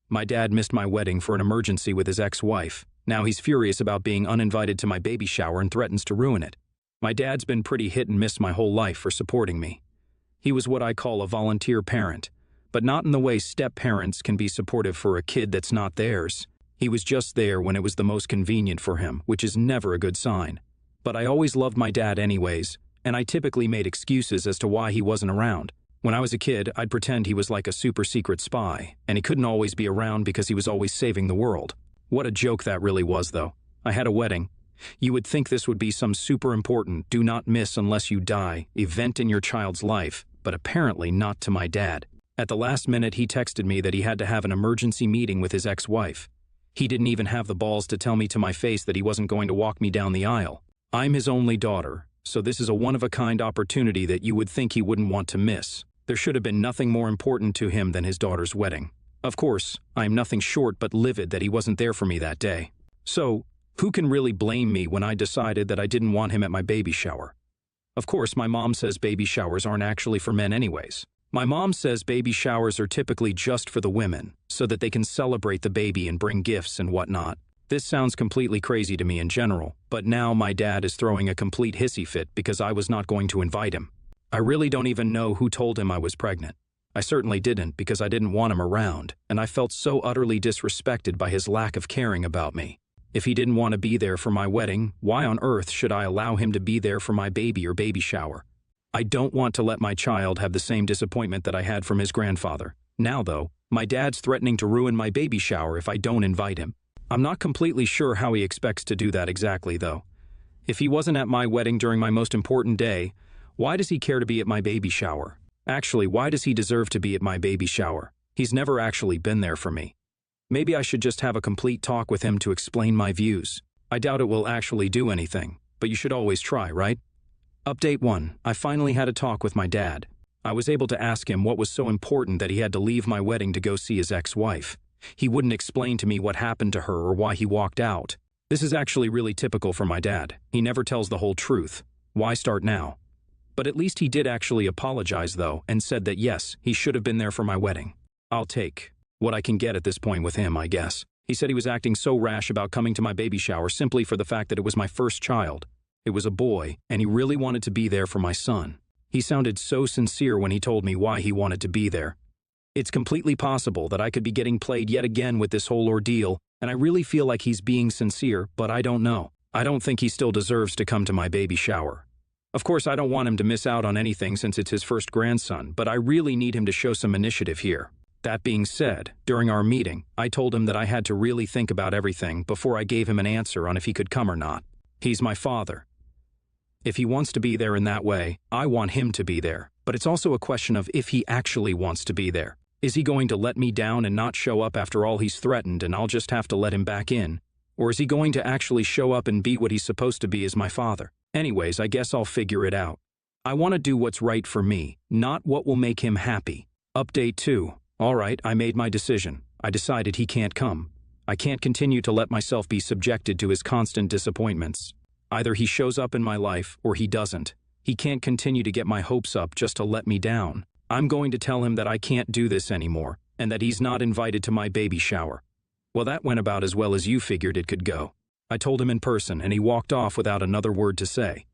My dad missed my wedding for an emergency with his ex-wife. Now he's furious about being uninvited to my baby shower and threatens to ruin it. My dad's been pretty hit and miss my whole life for supporting me. He was what I call a volunteer parent, but not in the way step-parents can be supportive for a kid that's not theirs. He was just there when it was the most convenient for him, which is never a good sign. But I always loved my dad anyways, and I typically made excuses as to why he wasn't around. When I was a kid, I'd pretend he was like a super-secret spy, and he couldn't always be around because he was always saving the world. What a joke that really was, though. I had a wedding. You would think this would be some super important, do not miss unless you die, event in your child's life, but apparently not to my dad. At the last minute, he texted me that he had to have an emergency meeting with his ex-wife. He didn't even have the balls to tell me to my face that he wasn't going to walk me down the aisle. I'm his only daughter, so this is a one-of-a-kind opportunity that you would think he wouldn't want to miss. There should have been nothing more important to him than his daughter's wedding. Of course, I am nothing short but livid that he wasn't there for me that day. So, who can really blame me when I decided that I didn't want him at my baby shower? Of course, my mom says baby showers aren't actually for men anyways. My mom says baby showers are typically just for the women, so that they can celebrate the baby and bring gifts and whatnot. This sounds completely crazy to me in general, but now my dad is throwing a complete hissy fit because I was not going to invite him. I really don't even know who told him I was pregnant. I certainly didn't because I didn't want him around, and I felt so utterly disrespected by his lack of caring about me. If he didn't want to be there for my wedding, why on earth should I allow him to be there for my baby or baby shower? I don't want to let my child have the same disappointment that I had from his grandfather. Now though, my dad's threatening to ruin my baby shower if I don't invite him. I'm not completely sure how he expects to do that exactly though. If he wasn't at my wedding during my most important day, why does he care to be at my baby shower? Actually, why does he deserve to be at my baby shower? He's never actually been there for me. Maybe I should just have a complete talk with him to explain my views. I doubt it will actually do anything, but you should always try, right? Update 1. I finally had a talk with my dad. I was able to ask him what was so important that he had to leave my wedding to go see his ex-wife. He wouldn't explain to me what happened to her or why he walked out. This is actually really typical for my dad. He never tells the whole truth. Why start now? But at least he did actually apologize though, and said that yes, he should have been there for my wedding. I'll take what I can get at this point with him, I guess. He said he was acting so rash about coming to my baby shower simply for the fact that it was my first child. It was a boy, and he really wanted to be there for my son. He sounded so sincere when he told me why he wanted to be there. It's completely possible that I could be getting played yet again with this whole ordeal, and I really feel like he's being sincere, but I don't know. I don't think he still deserves to come to my baby shower. Of course, I don't want him to miss out on anything since it's his first grandson, but I really need him to show some initiative here. That being said, during our meeting, I told him that I had to really think about everything before I gave him an answer on if he could come or not. He's my father. If he wants to be there in that way, I want him to be there, but it's also a question of if he actually wants to be there. Is he going to let me down and not show up after all he's threatened and I'll just have to let him back in? Or is he going to actually show up and be what he's supposed to be as my father? Anyways, I guess I'll figure it out. I want to do what's right for me, not what will make him happy. Update 2. Alright, I made my decision. I decided he can't come. I can't continue to let myself be subjected to his constant disappointments. Either he shows up in my life or he doesn't. He can't continue to get my hopes up just to let me down. I'm going to tell him that I can't do this anymore and that he's not invited to my baby shower. Well, that went about as well as you figured it could go. I told him in person and he walked off without another word to say.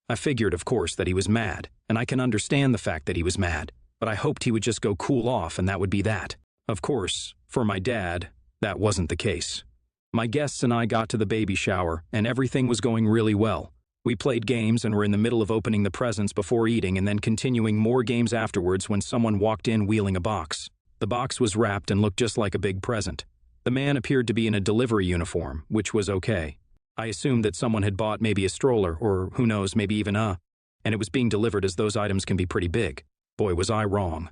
I figured, of course, that he was mad, and I can understand the fact that he was mad, but I hoped he would just go cool off and that would be that. Of course, for my dad, that wasn't the case. My guests and I got to the baby shower and everything was going really well. We played games and were in the middle of opening the presents before eating and then continuing more games afterwards when someone walked in wheeling a box. The box was wrapped and looked just like a big present. The man appeared to be in a delivery uniform, which was okay. I assumed that someone had bought maybe a stroller, or who knows, maybe even and it was being delivered as those items can be pretty big. Boy, was I wrong.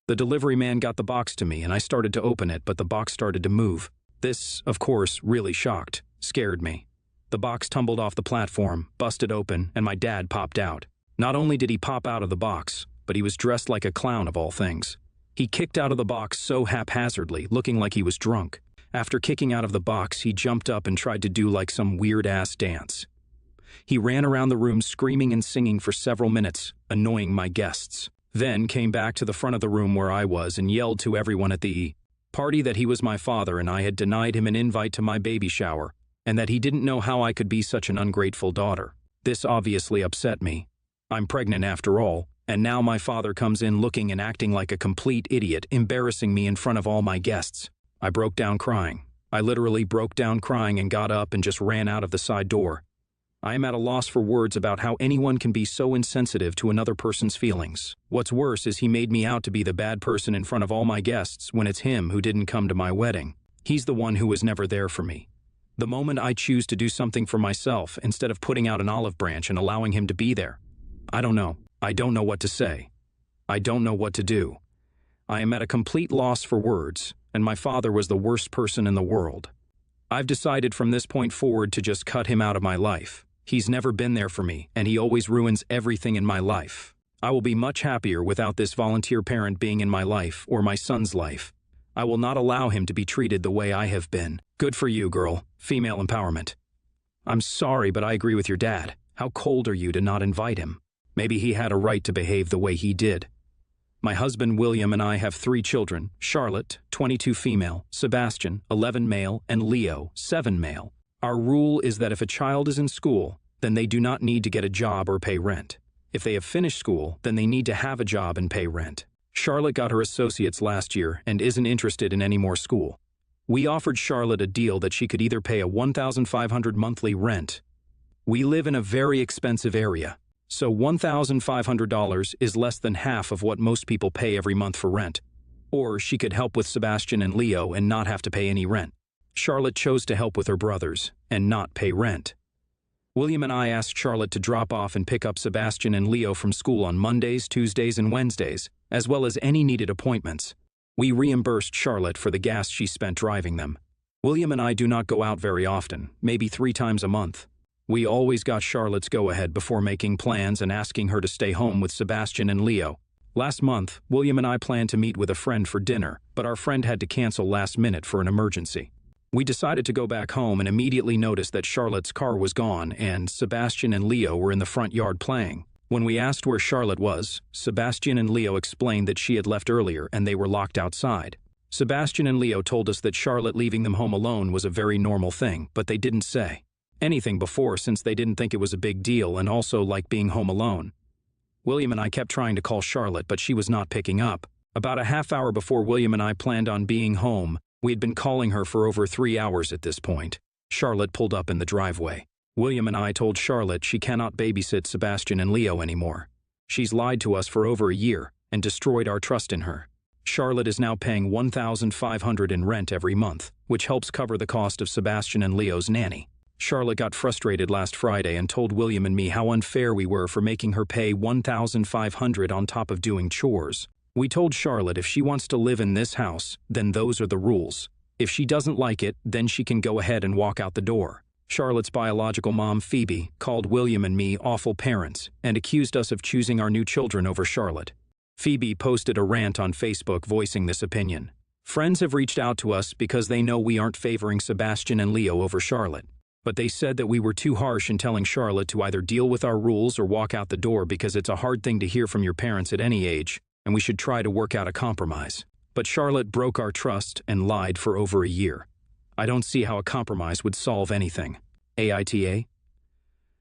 The delivery man got the box to me and I started to open it, but the box started to move. This, of course, really scared me. The box tumbled off the platform, busted open, and my dad popped out. Not only did he pop out of the box, but he was dressed like a clown of all things. He kicked out of the box so haphazardly, looking like he was drunk. After kicking out of the box, he jumped up and tried to do like some weird-ass dance. He ran around the room screaming and singing for several minutes, annoying my guests. Then came back to the front of the room where I was and yelled to everyone at the Party that he was my father and I had denied him an invite to my baby shower, and that he didn't know how I could be such an ungrateful daughter. This obviously upset me. I'm pregnant after all, and now my father comes in looking and acting like a complete idiot, embarrassing me in front of all my guests. I broke down crying. I literally broke down crying and got up and just ran out of the side door. I am at a loss for words about how anyone can be so insensitive to another person's feelings. What's worse is he made me out to be the bad person in front of all my guests when it's him who didn't come to my wedding. He's the one who was never there for me. The moment I choose to do something for myself instead of putting out an olive branch and allowing him to be there. I don't know. I don't know what to say. I don't know what to do. I am at a complete loss for words, and my father was the worst person in the world. I've decided from this point forward to just cut him out of my life. He's never been there for me, and he always ruins everything in my life. I will be much happier without this volunteer parent being in my life or my son's life. I will not allow him to be treated the way I have been. Good for you, girl. Female empowerment. I'm sorry, but I agree with your dad. How cold are you to not invite him? Maybe he had a right to behave the way he did. My husband William and I have 3 children, Charlotte, 22 female, Sebastian, 11 male, and Leo, 7 male. Our rule is that if a child is in school, then they do not need to get a job or pay rent. If they have finished school, then they need to have a job and pay rent. Charlotte got her associates last year and isn't interested in any more school. We offered Charlotte a deal that she could either pay a $1,500 monthly rent. We live in a very expensive area, so $1,500 is less than half of what most people pay every month for rent. Or she could help with Sebastian and Leo and not have to pay any rent. Charlotte chose to help with her brothers and not pay rent. William and I asked Charlotte to drop off and pick up Sebastian and Leo from school on Mondays, Tuesdays, and Wednesdays, as well as any needed appointments. We reimbursed Charlotte for the gas she spent driving them. William and I do not go out very often, maybe 3 times a month. We always got Charlotte's go-ahead before making plans and asking her to stay home with Sebastian and Leo. Last month, William and I planned to meet with a friend for dinner, but our friend had to cancel last minute for an emergency. We decided to go back home and immediately noticed that Charlotte's car was gone and Sebastian and Leo were in the front yard playing. When we asked where Charlotte was, Sebastian and Leo explained that she had left earlier and they were locked outside. Sebastian and Leo told us that Charlotte leaving them home alone was a very normal thing, but they didn't say anything before since they didn't think it was a big deal and also like being home alone. William and I kept trying to call Charlotte, but she was not picking up. About a half hour before William and I planned on being home, we had been calling her for over 3 hours at this point. Charlotte pulled up in the driveway. William and I told Charlotte she cannot babysit Sebastian and Leo anymore. She's lied to us for over a year and destroyed our trust in her. Charlotte is now paying $1,500 in rent every month, which helps cover the cost of Sebastian and Leo's nanny. Charlotte got frustrated last Friday and told William and me how unfair we were for making her pay $1,500 on top of doing chores. We told Charlotte if she wants to live in this house, then those are the rules. If she doesn't like it, then she can go ahead and walk out the door. Charlotte's biological mom, Phoebe, called William and me awful parents and accused us of choosing our new children over Charlotte. Phoebe posted a rant on Facebook voicing this opinion. Friends have reached out to us because they know we aren't favoring Sebastian and Leo over Charlotte. But they said that we were too harsh in telling Charlotte to either deal with our rules or walk out the door because it's a hard thing to hear from your parents at any age, and we should try to work out a compromise. But Charlotte broke our trust and lied for over a year. I don't see how a compromise would solve anything. AITA?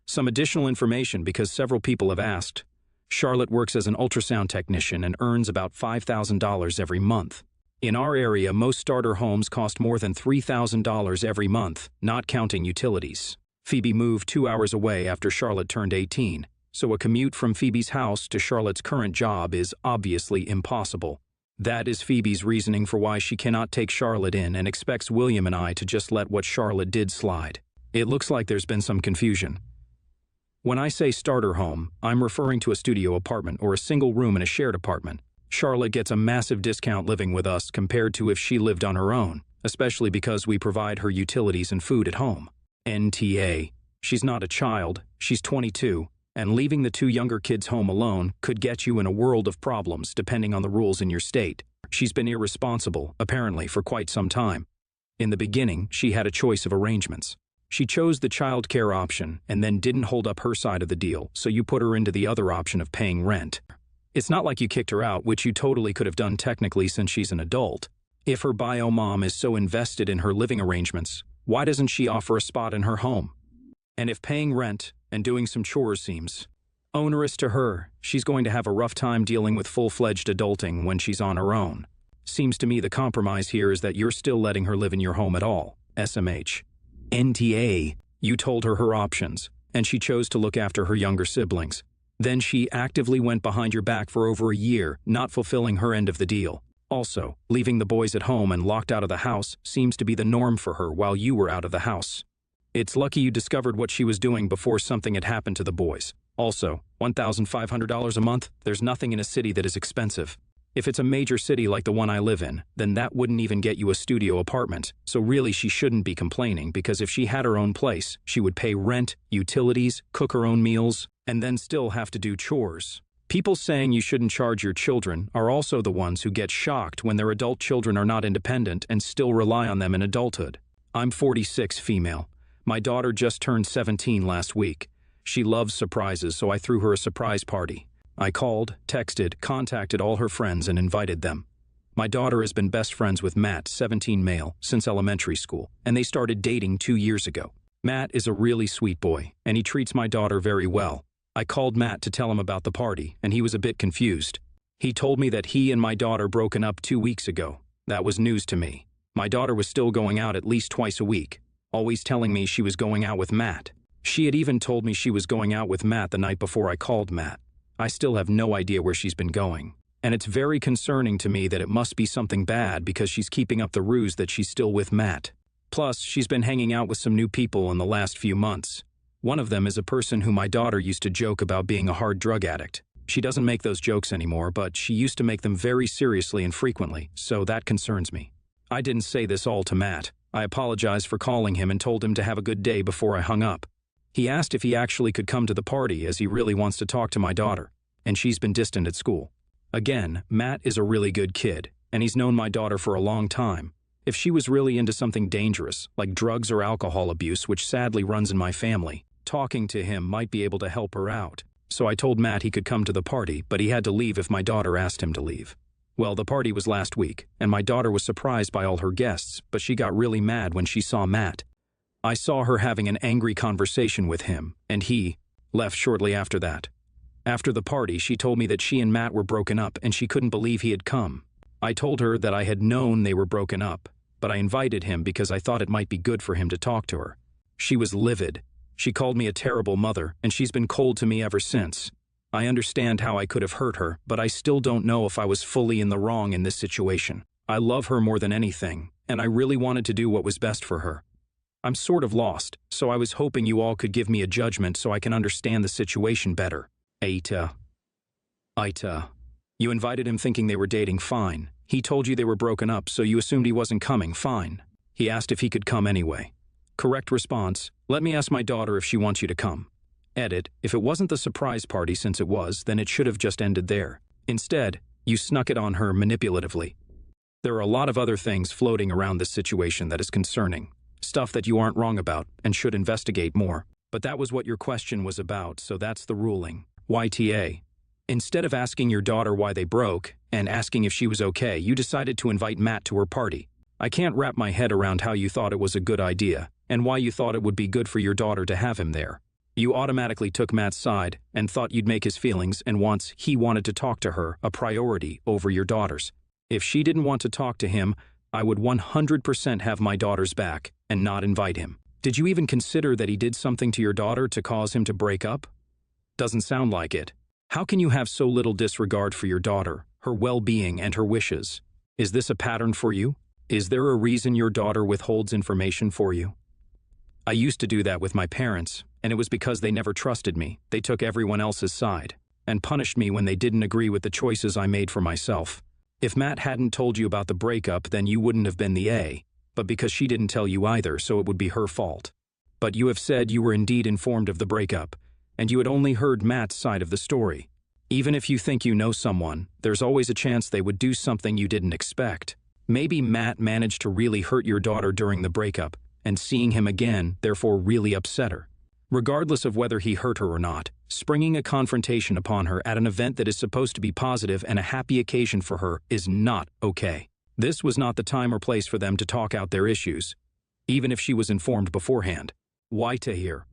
Some additional information because several people have asked. Charlotte works as an ultrasound technician and earns about $5,000 every month. In our area, most starter homes cost more than $3,000 every month, not counting utilities. Phoebe moved 2 hours away after Charlotte turned 18, so a commute from Phoebe's house to Charlotte's current job is obviously impossible. That is Phoebe's reasoning for why she cannot take Charlotte in and expects William and I to just let what Charlotte did slide. It looks like there's been some confusion. When I say starter home, I'm referring to a studio apartment or a single room in a shared apartment. Charlotte gets a massive discount living with us compared to if she lived on her own, especially because we provide her utilities and food at home. NTA. She's not a child, she's 22, and leaving the 2 younger kids home alone could get you in a world of problems depending on the rules in your state. She's been irresponsible, apparently, for quite some time. In the beginning, she had a choice of arrangements. She chose the child care option and then didn't hold up her side of the deal, so you put her into the other option of paying rent. It's not like you kicked her out, which you totally could have done technically since she's an adult. If her bio mom is so invested in her living arrangements, why doesn't she offer a spot in her home? And if paying rent and doing some chores seems onerous to her, she's going to have a rough time dealing with full-fledged adulting when she's on her own. Seems to me the compromise here is that you're still letting her live in your home at all. SMH. NTA. You told her her options, and she chose to look after her younger siblings. Then she actively went behind your back for over a year, not fulfilling her end of the deal. Also, leaving the boys at home and locked out of the house seems to be the norm for her while you were out of the house. It's lucky you discovered what she was doing before something had happened to the boys. Also, $1,500 a month, there's nothing in a city that is expensive. If it's a major city like the one I live in, then that wouldn't even get you a studio apartment, so really she shouldn't be complaining because if she had her own place, she would pay rent, utilities, cook her own meals, and then still have to do chores. People saying you shouldn't charge your children are also the ones who get shocked when their adult children are not independent and still rely on them in adulthood. I'm 46 female. My daughter just turned 17 last week. She loves surprises, so I threw her a surprise party. I called, texted, contacted all her friends and invited them. My daughter has been best friends with Matt, 17 male, since elementary school, and they started dating 2 years ago. Matt is a really sweet boy, and he treats my daughter very well. I called Matt to tell him about the party, and he was a bit confused. He told me that he and my daughter broken up 2 weeks ago. That was news to me. My daughter was still going out at least twice a week, always telling me she was going out with Matt. She had even told me she was going out with Matt the night before I called Matt. I still have no idea where she's been going. And it's very concerning to me that it must be something bad because she's keeping up the ruse that she's still with Matt. Plus, she's been hanging out with some new people in the last few months. One of them is a person who my daughter used to joke about being a hard drug addict. She doesn't make those jokes anymore, but she used to make them very seriously and frequently, so that concerns me. I didn't say this all to Matt. I apologized for calling him and told him to have a good day before I hung up. He asked if he actually could come to the party as he really wants to talk to my daughter, and she's been distant at school. Again, Matt is a really good kid, and he's known my daughter for a long time. If she was really into something dangerous, like drugs or alcohol abuse, which sadly runs in my family, talking to him might be able to help her out. So I told Matt he could come to the party, but he had to leave if my daughter asked him to leave. Well, the party was last week, and my daughter was surprised by all her guests, but she got really mad when she saw Matt. I saw her having an angry conversation with him, and he left shortly after that. After the party, she told me that she and Matt were broken up and she couldn't believe he had come. I told her that I had known they were broken up, but I invited him because I thought it might be good for him to talk to her. She was livid. She called me a terrible mother, and she's been cold to me ever since. I understand how I could have hurt her, but I still don't know if I was fully in the wrong in this situation. I love her more than anything, and I really wanted to do what was best for her. I'm sort of lost, so I was hoping you all could give me a judgment so I can understand the situation better. Aita. You invited him thinking they were dating, fine. He told you they were broken up, so you assumed he wasn't coming, fine. He asked if he could come anyway. Correct response, let me ask my daughter if she wants you to come. Edit, if it wasn't the surprise party since it was, then it should have just ended there. Instead, you snuck it on her manipulatively. There are a lot of other things floating around this situation that is concerning. Stuff that you aren't wrong about and should investigate more. But that was what your question was about, so that's the ruling. YTA. Instead of asking your daughter why they broke and asking if she was okay, you decided to invite Matt to her party. I can't wrap my head around how you thought it was a good idea and why you thought it would be good for your daughter to have him there. You automatically took Matt's side and thought you'd make his feelings and wants he wanted to talk to her a priority over your daughter's. If she didn't want to talk to him, I would 100% have my daughter's back and not invite him. Did you even consider that he did something to your daughter to cause him to break up? Doesn't sound like it. How can you have so little disregard for your daughter, her well-being, and her wishes? Is this a pattern for you? Is there a reason your daughter withholds information for you? I used to do that with my parents, and it was because they never trusted me. They took everyone else's side and punished me when they didn't agree with the choices I made for myself. If Matt hadn't told you about the breakup, then you wouldn't have been the A, but because she didn't tell you either, so it would be her fault. But you have said you were indeed informed of the breakup, and you had only heard Matt's side of the story. Even if you think you know someone, there's always a chance they would do something you didn't expect. Maybe Matt managed to really hurt your daughter during the breakup, and seeing him again, therefore really upset her. Regardless of whether he hurt her or not, springing a confrontation upon her at an event that is supposed to be positive and a happy occasion for her is not okay. This was not the time or place for them to talk out their issues, even if she was informed beforehand. Why Tahir?